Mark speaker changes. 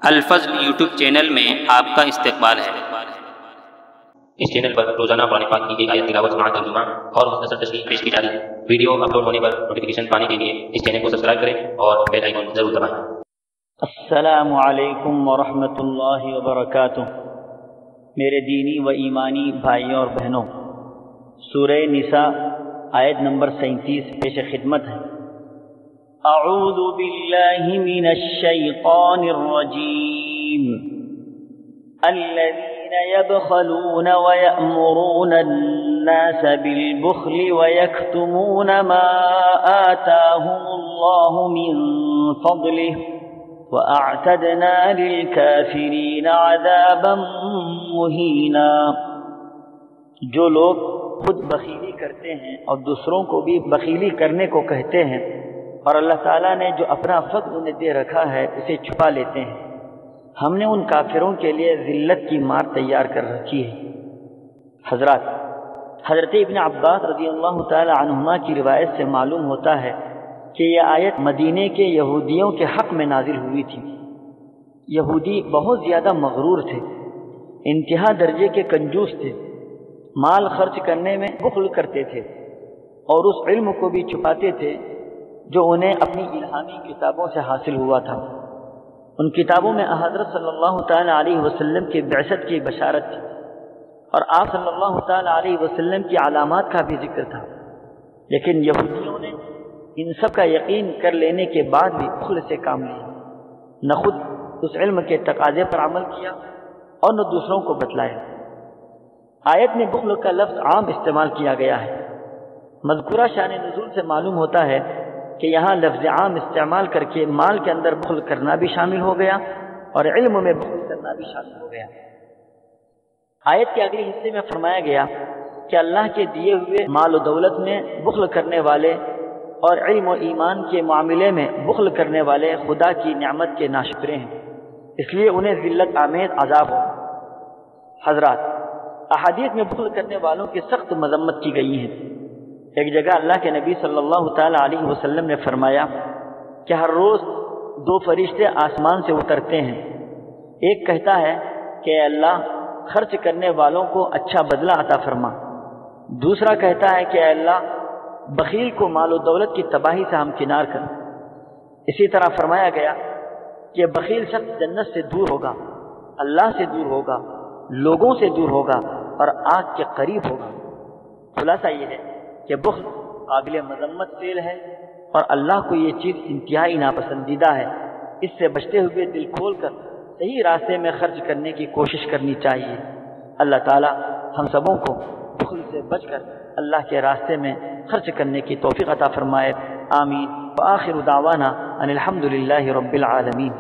Speaker 1: الفضل YouTube channel میں آپ کا استقبال ہے۔
Speaker 2: اس چینل پر روزانہ قرآن پاک کی ایک آیت تلاوت سماعت ترجمہ اور مختصر تشریح پیش کی جاتی ہے۔ ویڈیو اپلوڈ ہونے پر نوٹیفیکیشن پانے کے لیے اس چینل کو سبسکرائیب کریں اور بیل آئیکن ضرور دبائیں۔
Speaker 3: السلام علیکم ورحمۃ اللہ وبرکاتہ۔ میرے دینی و ایمانی بھائیوں اور بہنوں، سورہ نساء آیت نمبر 37 پیش خدمت ہے۔ اعوذ باللہ من الشیطان الرجیم۔ الذین یبخلون ویأمرون الناس بالبخل ویکتمون ما آتاہم اللہ من فضلہ وَأَعْتَدْنَا لِلْكَافِرِينَ عَذَابًا مُهِينًا۔ جو لوگ خود بخیلی کرتے ہیں اور دوسروں کو بھی بخیلی کرنے کو کہتے ہیں اور اللہ تعالیٰ نے جو اپنا فضل انہیں دے رکھا ہے اسے چھپا لیتے ہیں، ہم نے ان کافروں کے لیے ذلت کی مار تیار کر رکھی ہے۔ حضرت ابن عباس رضی اللہ تعالی عنہما کی روایت سے معلوم ہوتا ہے کہ یہ آیت مدینے کے یہودیوں کے حق میں نازل ہوئی تھی۔ یہودی بہت زیادہ مغرور تھے، انتہا درجے کے کنجوس تھے، مال خرچ کرنے میں بخل کرتے تھے اور اس علم کو بھی چھپاتے تھے جو انہیں اپنی الہامی کتابوں سے حاصل ہوا تھا۔ ان کتابوں میں حضرت صلی اللہ تعالی علیہ وسلم کی بعثت کی بشارت تھی اور آپ صلی اللہ تعالی علیہ وسلم کی علامات کا بھی ذکر تھا، لیکن یہودیوں نے ان سب کا یقین کر لینے کے بعد بھی بخل سے کام لیا، نہ خود اس علم کے تقاضے پر عمل کیا اور نہ دوسروں کو بتلایا۔ آیت میں بخل کا لفظ عام استعمال کیا گیا ہے۔ مذکورہ شان نزول سے معلوم ہوتا ہے کہ یہاں لفظ عام استعمال کر کے مال کے اندر بخل کرنا بھی شامل ہو گیا اور علم میں بخل کرنا بھی شامل ہو گیا۔ آیت کے اگلے حصے میں فرمایا گیا کہ اللہ کے دیے ہوئے مال و دولت میں بخل کرنے والے اور علم و ایمان کے معاملے میں بخل کرنے والے خدا کی نعمت کے ناشکرے ہیں، اس لیے انہیں ذلت آمیز عذاب ہو۔ حضرات، احادیث میں بخل کرنے والوں کی سخت مذمت کی گئی ہے۔ ایک جگہ اللہ کے نبی صلی اللہ تعالی علیہ وسلم نے فرمایا کہ ہر روز دو فرشتے آسمان سے اترتے ہیں، ایک کہتا ہے کہ اے اللہ خرچ کرنے والوں کو اچھا بدلہ عطا فرما، دوسرا کہتا ہے کہ اے اللہ بخیل کو مال و دولت کی تباہی سے ہمکنار کر۔ اسی طرح فرمایا گیا کہ بخیل شخص جنت سے دور ہوگا، اللہ سے دور ہوگا، لوگوں سے دور ہوگا اور آگ کے قریب ہوگا۔ خلاصہ یہ ہے کہ بخل قابل مذمت فعل ہے اور اللہ کو یہ چیز انتہائی ناپسندیدہ ہے۔ اس سے بچتے ہوئے دل کھول کر صحیح راستے میں خرچ کرنے کی کوشش کرنی چاہیے۔ اللہ تعالی ہم سبوں کو بخل سے بچ کر اللہ کے راستے میں خرچ کرنے کی توفیق عطا فرمائے۔ آمین۔ وآخر دعوانا ان الحمد للہ رب العالمین۔